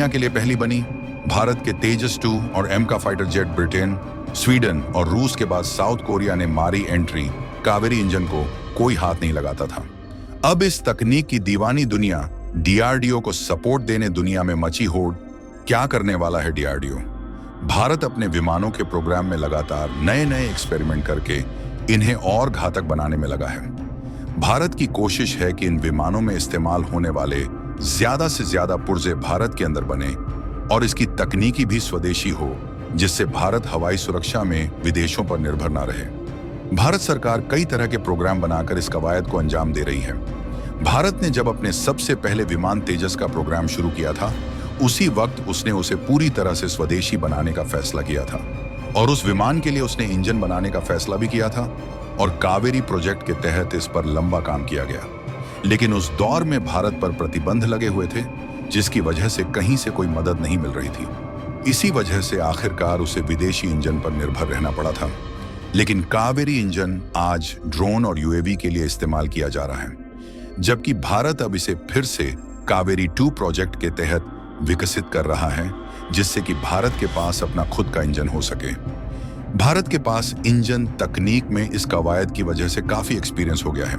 दुनिया के लिए पहली बनी। भारत के तेजस 2 और एमका फाइटर जेट ब्रिटेन, स्वीडन और रूस के बाद साउथ कोरिया ने मारी एंट्री। कावेरी इंजन को कोई हाथ नहीं लगाता था। अब इस तकनीक की दीवानी दुनिया डीआरडीओ को सपोर्ट देने दुनिया में मची होड़। क्या करने वाला है डीआरडीओ? भारत अपने विमानों के प्रोग्राम में लगातार नए नए एक्सपेरिमेंट करके इन्हें और घातक बनाने में लगा है। भारत की कोशिश है कि इन विमानों में इस्तेमाल होने वाले ज्यादा से ज्यादा पुर्जे भारत के अंदर बने और इसकी तकनीकी भी स्वदेशी हो, जिससे भारत हवाई सुरक्षा में विदेशों पर निर्भर ना रहे। भारत सरकार कई तरह के प्रोग्राम बनाकर इस कवायद को अंजाम दे रही है। भारत ने जब अपने सबसे पहले विमान तेजस का प्रोग्राम शुरू किया था, उसी वक्त उसने उसे पूरी तरह से स्वदेशी बनाने का फैसला किया था और उस विमान के लिए उसने इंजन बनाने का फैसला भी किया था और कावेरी प्रोजेक्ट के तहत इस पर लंबा काम किया गया। लेकिन उस दौर में भारत पर प्रतिबंध लगे हुए थे, जिसकी वजह से कहीं से कोई मदद नहीं मिल रही थी। इसी वजह से आखिरकार उसे विदेशी इंजन पर निर्भर रहना पड़ा था। लेकिन कावेरी इंजन आज ड्रोन और यूएवी के लिए इस्तेमाल किया जा रहा है, जबकि भारत अब इसे फिर से कावेरी 2 प्रोजेक्ट के तहत विकसित कर रहा है, जिससे कि भारत के पास अपना खुद का इंजन हो सके। भारत के पास इंजन तकनीक में इस कवायद की वजह से काफी एक्सपीरियंस हो गया है,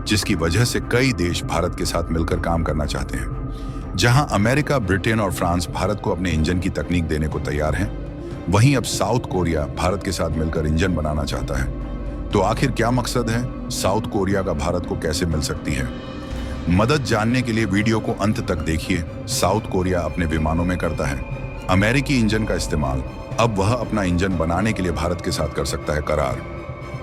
जिसकी वजह से कई देश भारत के साथ मिलकर काम करना चाहते हैं। जहां अमेरिका, ब्रिटेन और फ्रांस भारत को अपने इंजन की तकनीक देने को तैयार हैं, वहीं अब साउथ कोरिया भारत के साथ मिलकर इंजन बनाना चाहता है। तो आखिर क्या मकसद है? साउथ कोरिया का भारत को कैसे मिल सकती है? मदद जानने के लिए वीडियो को अंत तक देखिए। साउथ कोरिया अपने विमानों में करता है अमेरिकी इंजन का इस्तेमाल। अब वह अपना इंजन बनाने के लिए भारत के साथ कर सकता है करार।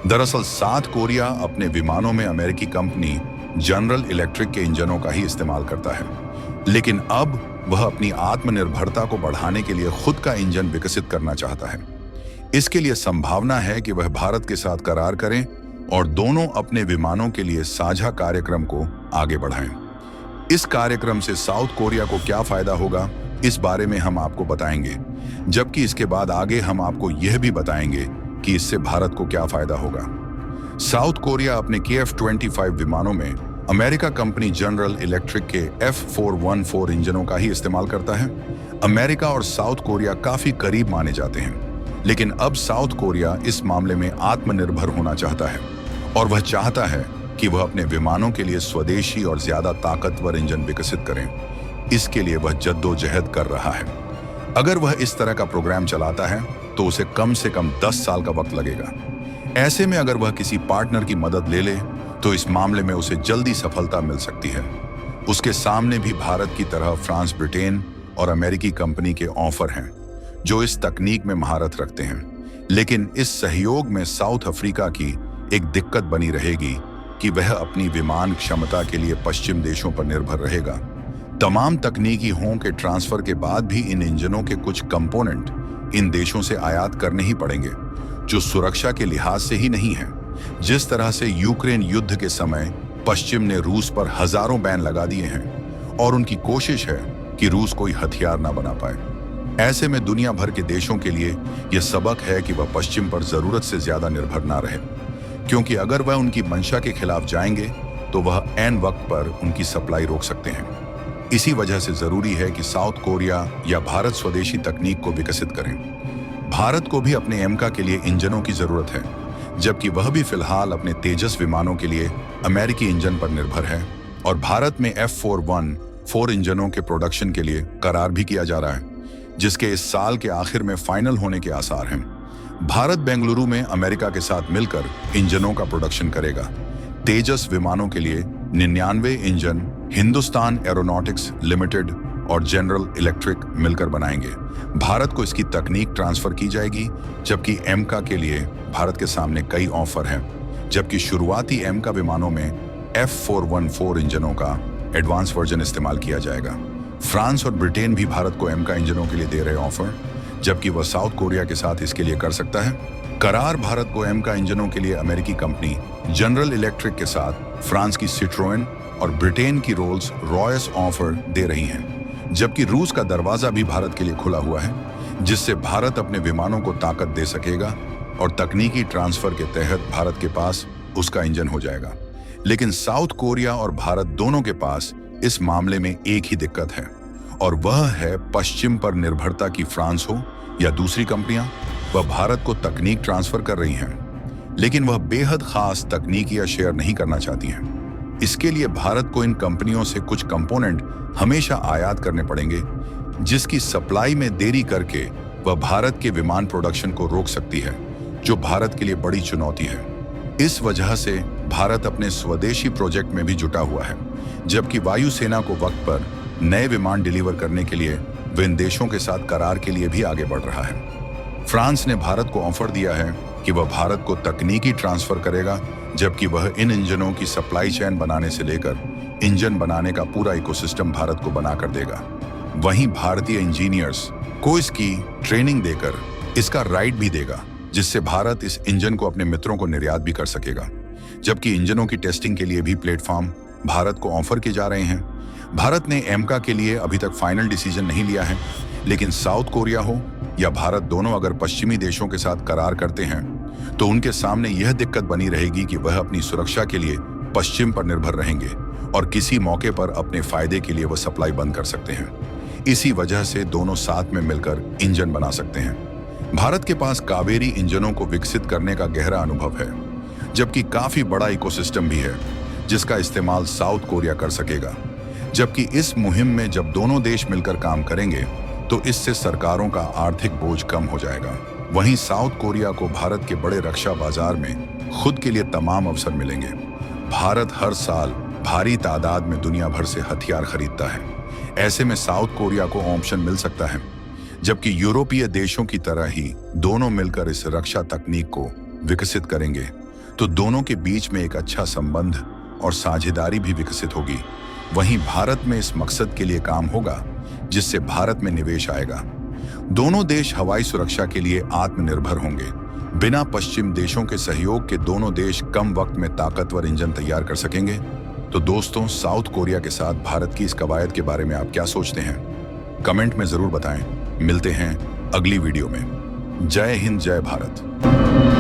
दरअसल साउथ कोरिया अपने विमानों में अमेरिकी कंपनी जनरल इलेक्ट्रिक के इंजनों का ही इस्तेमाल करता है, लेकिन अब वह अपनी आत्मनिर्भरता को बढ़ाने के लिए खुद का इंजन विकसित करना चाहता है। इसके लिए संभावना है कि वह भारत के साथ करार करें और दोनों अपने विमानों के लिए साझा कार्यक्रम को आगे बढ़ाएं। इस कार्यक्रम से साउथ कोरिया को क्या फायदा होगा, इस बारे में हम आपको बताएंगे, जबकि इसके बाद आगे हम आपको यह भी बताएंगे कि इससे भारत को क्या फायदा होगा। साउथ कोरिया अपने KF-25 विमानों में अमेरिका कंपनी जनरल इलेक्ट्रिक के F414 इंजनों का ही इस्तेमाल करता है। अमेरिका और साउथ कोरिया काफी करीब माने जाते हैं, लेकिन अब साउथ कोरिया इस मामले में आत्मनिर्भर होना चाहता है और वह चाहता है कि वह अपने विमानों के लिए स्वदेशी और ज्यादा ताकतवर इंजन विकसित करें। इसके लिए वह जद्दोजहद कर रहा है। अगर वह इस तरह का प्रोग्राम चलाता है तो उसे कम से कम 10 साल का वक्त लगेगा। ऐसे में अगर वह किसी पार्टनर की मदद ले ले तो इस मामले में उसे जल्दी सफलता मिल सकती है। उसके सामने भी भारत की तरह फ्रांस, ब्रिटेन और अमेरिकी कंपनी के ऑफर हैं जो इस तकनीक में महारत रखते हैं। लेकिन इस सहयोग में साउथ अफ्रीका की एक दिक्कत बनी रहेगी कि वह अपनी विमान क्षमता के लिए पश्चिम देशों पर निर्भर रहेगा। तमाम तकनीकी हों के ट्रांसफर के बाद भी इन इंजनों के कुछ कंपोनेंट इन देशों से आयात करने ही पड़ेंगे, जो सुरक्षा के लिहाज से ही नहीं है। जिस तरह से यूक्रेन युद्ध के समय पश्चिम ने रूस पर हजारों बैन लगा दिए हैं और उनकी कोशिश है कि रूस कोई हथियार ना बना पाए। ऐसे में दुनिया भर के देशों के लिए यह सबक है कि वह पश्चिम पर जरूरत से ज्यादा निर्भर ना रहे, क्योंकि अगर वह उनकी मंशा के खिलाफ जाएंगे तो वह ऐन वक्त पर उनकी सप्लाई रोक सकते हैं। इसी वजह से जरूरी है कि साउथ कोरिया या भारत स्वदेशी तकनीक को विकसित करें। भारत को भी अपने एमका के लिए इंजनों की जरूरत है, जबकि वह भी फिलहाल अपने तेजस विमानों के लिए अमेरिकी इंजन पर निर्भर है और भारत में F414 इंजनों के प्रोडक्शन के लिए करार भी किया जा रहा है, जिसके इस साल के आखिर में फाइनल होने के आसार हैं। भारत बेंगलुरु में अमेरिका के साथ मिलकर इंजनों का प्रोडक्शन करेगा। तेजस विमानों के लिए 99 इंजन हिंदुस्तान एरोनॉटिक्स लिमिटेड और जनरल इलेक्ट्रिक मिलकर बनाएंगे। भारत को इसकी तकनीक ट्रांसफर की जाएगी, जबकि एमका के लिए भारत के सामने कई ऑफर हैं। जबकि शुरुआती एमका विमानों में F414 इंजनों का एडवांस वर्जन इस्तेमाल किया जाएगा। फ्रांस और ब्रिटेन भी भारत को एमका इंजनों के लिए दे रहे ऑफर, जबकि वह साउथ कोरिया के साथ इसके लिए कर सकता है। करार भारत को एमका इंजनों के लिए अमेरिकी कंपनी जनरल इलेक्ट्रिक के साथ फ्रांस की सिट्रोएन और ब्रिटेन की रोल्स रॉयस ऑफर दे रही हैं, जबकि रूस का दरवाजा भी भारत के लिए खुला हुआ है, जिससे भारत अपने विमानों को ताकत दे सकेगा और तकनीकी ट्रांसफर के तहत भारत के पास उसका इंजन हो जाएगा। लेकिन साउथ कोरिया और भारत दोनों के पास इस मामले में एक ही दिक्कत है, और वह है पश्चिम पर निर्भरता की फ्रांस हो या दूसरी कंपनियां, वह भारत को तकनीक ट्रांसफर कर रही हैं, लेकिन वह बेहद खास तकनीक या शेयर नहीं करना चाहती हैं। इसके लिए भारत को इन कंपनियों से कुछ कंपोनेंट हमेशा आयात करने पड़ेंगे, जिसकी सप्लाई में देरी करके वह भारत के विमान प्रोडक्शन को रोक सकती है, जो भारत के लिए बड़ी चुनौती है। इस वजह से भारत अपने स्वदेशी प्रोजेक्ट में भी जुटा हुआ है, जबकि वायुसेना को वक्त पर नए विमान डिलीवर करने के लिए वे इन देशों के साथ करार के लिए भी आगे बढ़ रहा है। फ्रांस ने भारत को ऑफर दिया है कि वह भारत को तकनीकी ट्रांसफर करेगा, जबकि वह इन इंजनों की सप्लाई चेन बनाने से लेकर इंजन बनाने का पूरा इकोसिस्टम भारत को बनाकर देगा। वहीं भारतीय इंजीनियर्स को इसकी ट्रेनिंग देकर इसका राइट भी देगा, जिससे भारत इस इंजन को अपने मित्रों को निर्यात भी कर सकेगा। जबकि इंजनों की टेस्टिंग के लिए भी प्लेटफॉर्म भारत को ऑफर किए जा रहे हैं। भारत ने एमका के लिए अभी तक फाइनल डिसीजन नहीं लिया है, लेकिन साउथ कोरिया हो या भारत, दोनों अगर पश्चिमी देशों के साथ करार करते हैं तो उनके सामने यह दिक्कत बनी रहेगी कि वह अपनी सुरक्षा के लिए पश्चिम पर निर्भर रहेंगे और किसी मौके पर अपने फायदे के लिए वह सप्लाई बंद कर सकते हैं। इसी वजह से दोनों साथ में मिलकर इंजन बना सकते हैं। भारत के पास कावेरी इंजनों को विकसित करने का गहरा अनुभव है, जबकि काफी बड़ा इकोसिस्टम भी है जिसका इस्तेमाल साउथ कोरिया कर सकेगा। जबकि इस मुहिम में जब दोनों देश मिलकर काम करेंगे तो इससे सरकारों का आर्थिक बोझ कम हो जाएगा। वहीं साउथ कोरिया को भारत के बड़े रक्षा बाजार में खुद के लिए तमाम अवसर मिलेंगे। भारत हर साल भारी तादाद में दुनिया भर से हथियार खरीदता है। ऐसे में साउथ कोरिया को ऑप्शन मिल सकता है, जबकि यूरोपीय देशों की तरह ही दोनों मिलकर इस रक्षा तकनीक को विकसित करेंगे तो दोनों के बीच में एक अच्छा संबंध और साझेदारी भी विकसित होगी। वहीं भारत में इस मकसद के लिए काम होगा जिससे भारत में निवेश आएगा। दोनों देश हवाई सुरक्षा के लिए आत्मनिर्भर होंगे। बिना पश्चिम देशों के सहयोग के दोनों देश कम वक्त में ताकतवर इंजन तैयार कर सकेंगे। तो दोस्तों, साउथ कोरिया के साथ भारत की इस कवायद के बारे में आप क्या सोचते हैं? कमेंट में जरूर बताएं। मिलते हैं अगली वीडियो में। जय हिंद, जय भारत।